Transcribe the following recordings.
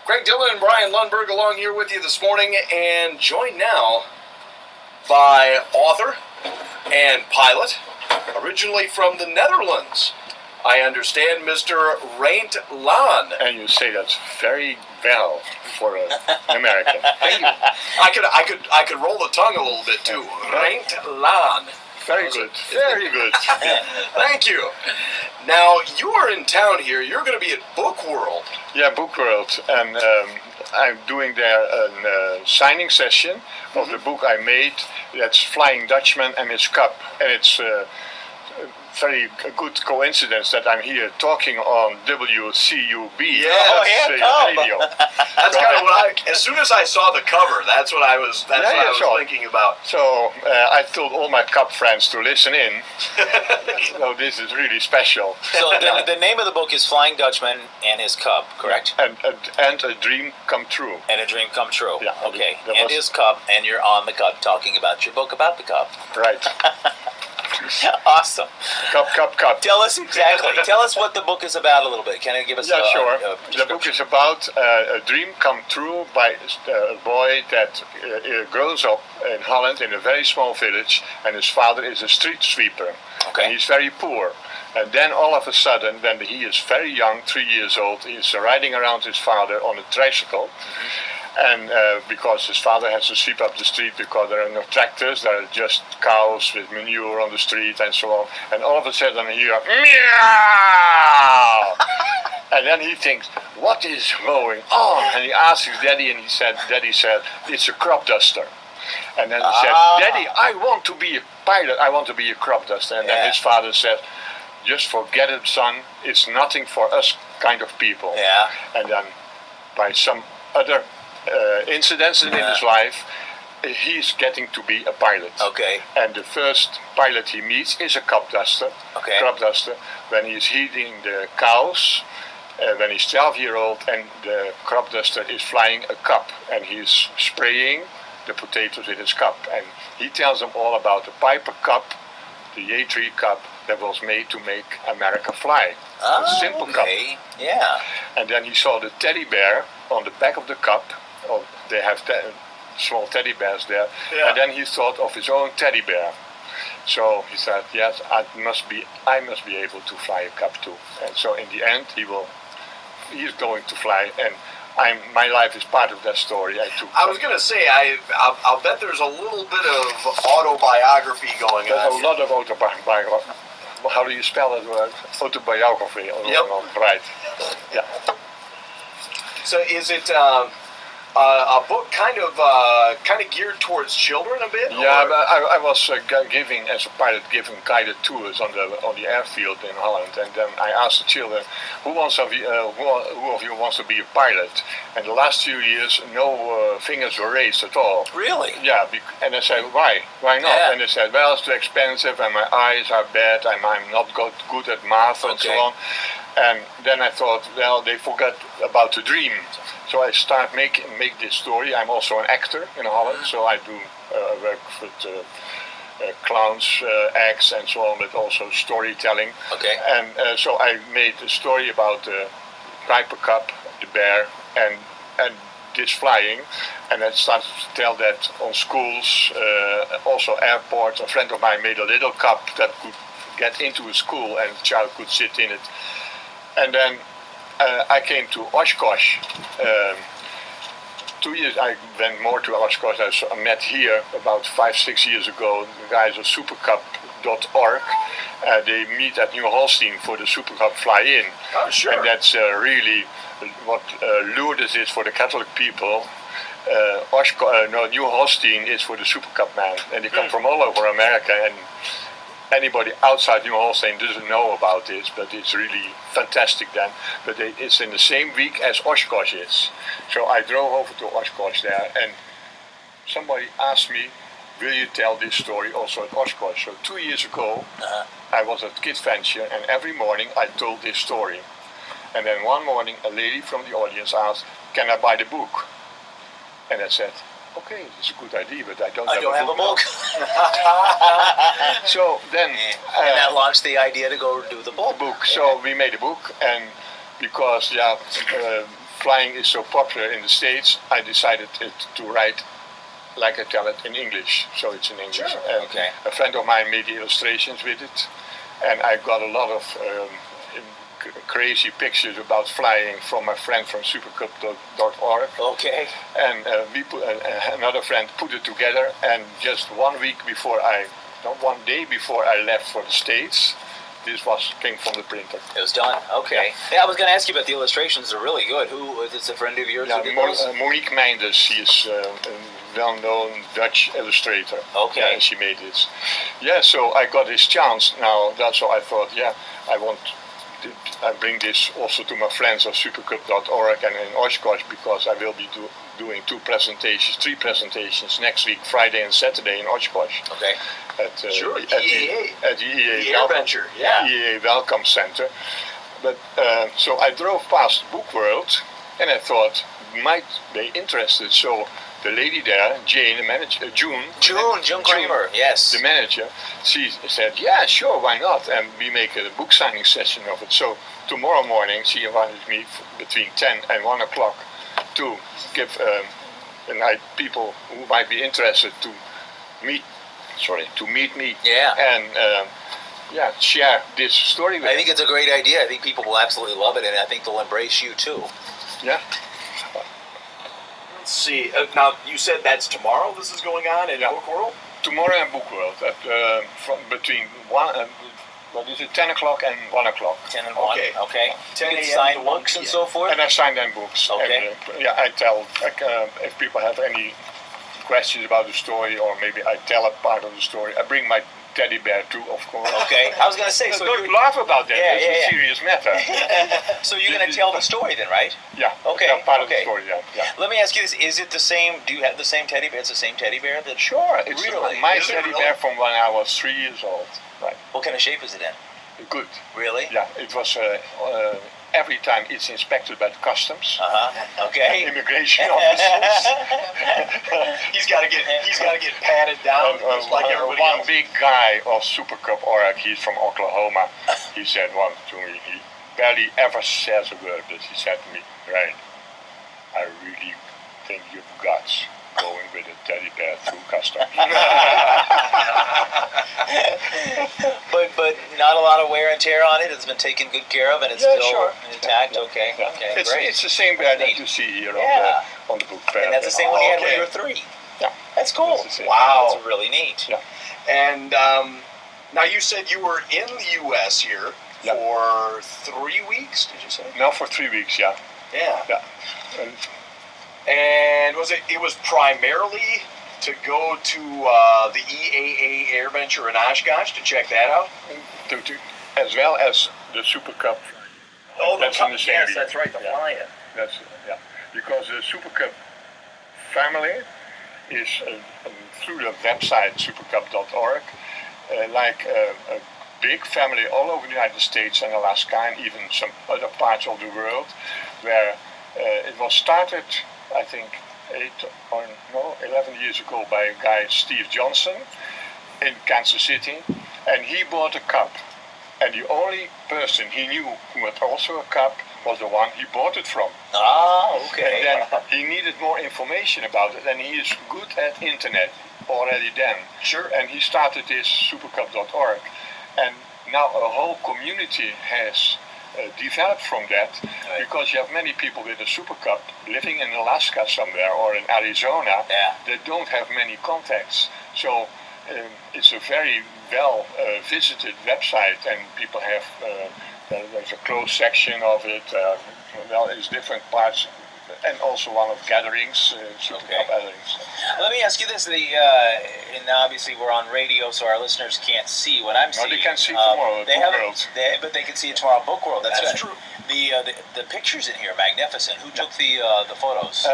Craig Dillon and Brian Lundberg along here with you this morning, and joined now by author and pilot, originally from the Netherlands, I understand, Mr. Reint Laan. And you say that very well for an American. Thank you. I could roll the tongue a little bit too. Reint Laan. Very good. Very good. Thank you. Now, you are in town here. You're going to be at Book World. Yeah, Book World. And I'm doing there a signing session of the book I made. That's Flying Dutchman and His Cup. And it's a very good coincidence that I'm here talking on WCUB. Radio. That's kind of what as soon as I saw the cover, that's what I was thinking about. So I told all my Cup friends to listen in. So this is really special. So the name of the book is Flying Dutchman and His Cup, correct? And a dream come true. And a dream come true. Yeah. Okay. And His Cup, and you're on the cup talking about your book about the cup. Right. Awesome. Cup. Tell us exactly. Tell us what the book is about a little bit. Can you give us sure. The book is about a dream come true by a boy that grows up in Holland in a very small village, and his father is a street sweeper. Okay. And he's very poor. And then all of a sudden, when he is very young, 3 years old, he's riding around his father on a tricycle. Mm-hmm. And because his father has to sweep up the street because there are no tractors, there are just cows with manure on the street and so on. And all of a sudden he hears, meow! And then he thinks, what is going on? And he asks his daddy, and Daddy said, it's a crop duster. And then he says, Daddy, I want to be a pilot, I want to be a crop duster. And then his father said, just forget it, son, it's nothing for us kind of people. Yeah. And then by some other incidents in his life, he's getting to be a pilot. Okay. And the first pilot he meets is a crop duster. Okay. Crop duster. When he's heating the cows, when he's 12-year-old, and the crop duster is flying a cup, and he's spraying the potatoes with his cup. And he tells them all about the Piper cup, the A3 cup that was made to make America fly. A simple cup. Yeah. And then he saw the teddy bear on the back of the cup. Oh, they have small teddy bears there. Yeah. And then he thought of his own teddy bear. So he said, yes, I must be able to fly a cup too. And so in the end, he's going to fly. And my life is part of that story. I was going to say, I'll bet there's a little bit of autobiography going on. There's a lot of autobiography. How do you spell that word? Autobiography. Yep. Right. Yeah. So is it a book kind of geared towards children a bit? Yeah, but I was giving guided tours on the airfield in Holland, and then I asked the children, who of you wants to be a pilot? And the last few years, no fingers were raised at all. Really? Yeah, and I said, why? Why not? Yeah. And they said, well, it's too expensive, and my eyes are bad, I'm not good at math, and so on. And then I thought, well, they forgot about the dream. So I start make this story. I'm also an actor in Holland, so I do work with clowns, acts, and so on, but also storytelling. Okay. And so I made a story about the Piper Cup, the bear, and this flying, and I started to tell that on schools, also airports. A friend of mine made a little cup that could get into a school, and a child could sit in it. And then I came to Oshkosh. 2 years, I went more to Oshkosh. I met here about 5-6 years ago. The guys of supercup.org. They meet at New Holstein for the Super Cup fly-in. Oh, sure. And that's really what Lourdes is for the Catholic people. New Holstein is for the Super Cup man. And they come from all over America. And anybody outside New Holstein doesn't know about this, but it's really fantastic then. But it's in the same week as Oshkosh is. So I drove over to Oshkosh there, and somebody asked me, will you tell this story also at Oshkosh? So 2 years ago, I was at Kids Venture, and every morning I told this story. And then one morning, a lady from the audience asked, can I buy the book? And I said, okay, it's a good idea, but I don't have a book. So then... and that launched the idea to go do the book. So we made a book, and because flying is so popular in the States, I decided to write like I tell it in English, so it's in English. Sure. And Okay. a friend of mine made the illustrations with it, and I got a lot of crazy pictures about flying from my friend from supercup.org. Okay. And another friend put it together, and just 1 week before one day before I left for the States, this came from the printer. It was done. Okay. Yeah, I was going to ask you about the illustrations. They're really good. Who is this? A friend of yours? Yeah, who did those? Monique Meinders, she is a well-known Dutch illustrator. Okay. Yeah, and she made this. Yeah, so I got this chance now. That's why I thought, I bring this also to my friends of supercup.org and in Oshkosh, because I will be doing three presentations next week, Friday and Saturday in Oshkosh. Okay. Sure, At the EAA Air Venture, yeah. EAA Welcome Center. But so I drove past Book World, and I thought might be interested. So the lady there, Jane, the manager, June Kramer, yes. the manager, she said, yeah, sure, why not? And we make a book signing session of it. So tomorrow morning, she invited me between 10 and 1 o'clock to give people who might be interested to meet me. Yeah. And share this story with I think it's a great idea. I think people will absolutely love it, and I think they'll embrace you too. Yeah. Let's see. Now, you said that's tomorrow this is going on in Book World? Tomorrow in Book World, from between 10 o'clock and 1 o'clock. 10 and 1. Okay. Okay. 10 You can a.m. sign to 1 books and p.m. so forth. And I sign them books. Okay. And, I tell if people have any questions about the story, or maybe I tell a part of the story. I bring my teddy bear too, of course. Okay. I was going to say, so Don't laugh about that. Yeah, it's yeah. a serious matter. So you're going to tell the story then, right? Yeah. Okay, That's part of the okay. story. Yeah. Let me ask you this: is it the same? Do you have the same teddy bear? It's the same teddy bear that? Sure. It's Really? my Is it teddy really? bear from when I was 3 years old. Right. What kind of shape is it in? Good. Really? Yeah. It was every time it's inspected by the customs. Okay. Immigration officers. He's got to get patted down just like everybody One else. big guy of Supercup.org, he's from Oklahoma. He said once to me, he barely ever says a word, but he said to me, Reint, I really think you've guts going with a teddy bear through customs. But not a lot of wear and tear on it. It's been taken good care of, and it's Yeah, still sure. intact. Yeah. Okay. Yeah. Okay. It's, Great. it's the same bear that Neat. you see here Yeah. on the book fair. And that's the same one you had when Okay. you were 3. Yeah. That's cool. That's the same. Wow. That's really neat. Yeah. And now you said you were in the U.S. here Yeah. for 3 weeks, did you say? Now for 3 weeks, yeah. Yeah. Yeah. And And it was primarily to go to the EAA Air Venture in Oshkosh to check that out? as well as the Super Cup. That's in the same yes, league. that's right, the Yeah. fly-in. That's because the Super Cup family is through the website supercup.org, like a big family all over the United States and Alaska and even some other parts of the world, where it was started, I think, 11 years ago by a guy, Steve Johnson, in Kansas City, and he bought a cup. And the only person he knew who had also a cup was the one he bought it from. Ah, okay. And then he needed more information about it, and he is good at internet already then. Sure. And he started this supercup.org, and now a whole community has developed from that, Right. because you have many people with a Super Cup living in Alaska somewhere or in Arizona that don't have many contacts. So it's a very well visited website, and people have there's a closed section of it. It's different parts, and also one of gatherings, Super Okay. Cup gatherings. Let me ask you this: and obviously we're on radio, so our listeners can't see what I'm seeing. they can see tomorrow at They Book haven't- World. but they can see it tomorrow at Book World. That's That's right. true. The pictures in here are magnificent. Who took the photos?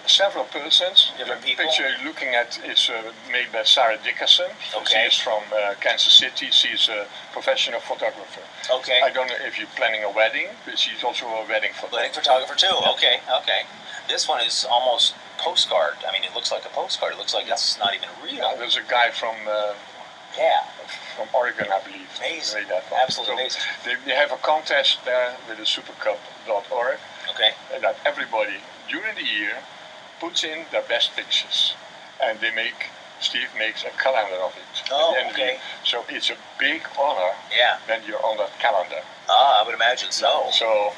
Several persons. Different The people? picture you're looking at is made by Sarah Dickerson. Okay. She is from Kansas City. She's a professional photographer. Okay. I don't know if you're planning a wedding, but she's also a wedding photographer. Wedding photographer too. Okay. Okay. This one is almost postcard. I mean, it looks like a postcard. It looks like it's not even real. Yeah, there's a guy from Oregon, I believe. Amazing. Made that one. Absolutely amazing. They have a contest there with the supercup.org, Okay. And that everybody during the year puts in their best pictures, and Steve makes a calendar of it. Oh, at the end of the okay. year. So it's a big honor Yeah. when you're on that calendar. Ah, I would imagine so. So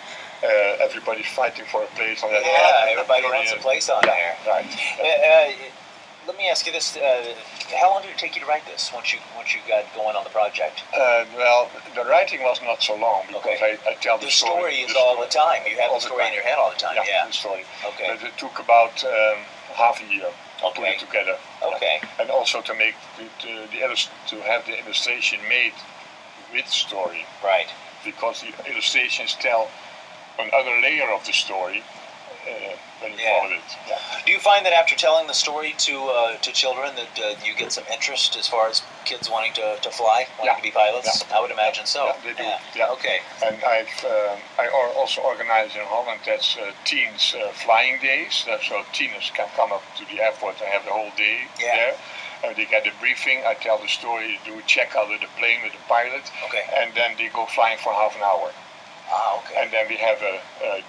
everybody's fighting for a place on that. Yeah, everybody wants a place on there. Right. Let me ask you this: how long did it take you to write this? Once you got going on the project? Well, the writing was not so long because Okay. I tell the story. The story is all the time. You have all the the story in time. your head all the time. Yeah. The story. Okay. But it took about half a year to put Okay. it together. Okay. And also to make to have the illustration made with story, Right. because the illustrations tell another layer of the story when you Yeah. follow it. Yeah. Do you find that after telling the story to children that you get some interest as far as kids wanting to fly, wanting to be pilots? Yeah. I would imagine so. Yeah, they do. Yeah. Okay. And also organize in Holland that's teens flying days. So teens can come up to the airport and have the whole day there. They get a briefing. I tell the story, do a checkout with the plane with the pilot, Okay. and then they go flying for half an hour. Ah, okay. And then we have a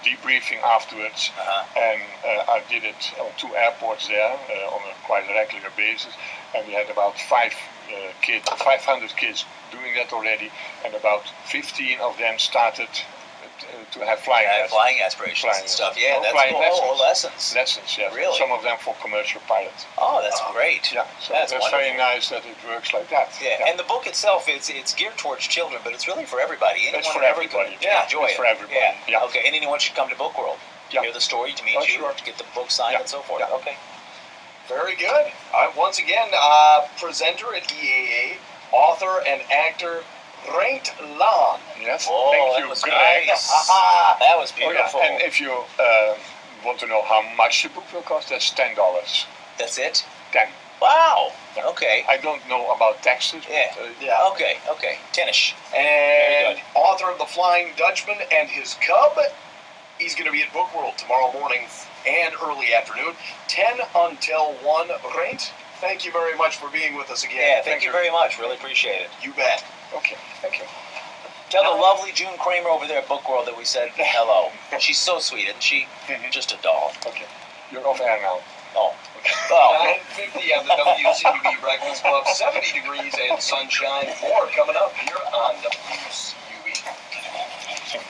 debriefing afterwards. And I did it on 2 airports there on a quite regular basis. And we had about 500 kids doing that already, and about 15 of them started to have flying aspirations and stuff. Yeah, No, that's flying cool. lessons. Lessons. Lessons, yes. Really? Some of them for commercial pilots. Oh, that's great. Yeah, so That's that's very wonderful. nice that it works like that. Yeah, and the book itself, it's geared towards children, but it's really for everybody. Anyone It's for and everybody. can enjoy It's it. for everybody. Yeah. Okay, and anyone should come to Book World to Yeah. hear the story, to meet Oh, you, sure. to get the book signed, Yeah. and so forth. Yeah. Okay. Very good. Once again, presenter at EAA, author and actor Reint Laan. Yes, Oh, thank that you. was Greg. nice. That was Oh, yeah. beautiful. And if you want to know how much the book will cost, that's $10. That's it? 10. Wow. Yeah. Okay. I don't know about taxes. Yeah. But, Okay. Tennish. And good. author of The Flying Dutchman and his cub. He's going to be at Book World tomorrow morning and early afternoon, 10 until 1. Reint, thank you very much for being with us again. Yeah, thank you very much. Really appreciate it. You bet. Okay, thank you. Tell the lovely June Kramer over there at Book World that we said hello. She's so sweet, isn't she? Just a doll. Okay, you're off air now. Oh. Oh. 950 on the WCUB Breakfast Club, 70 degrees and sunshine. More coming up here on WCUB.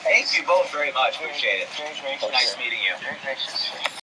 Thank you both very much. Appreciate it. Nice meeting you.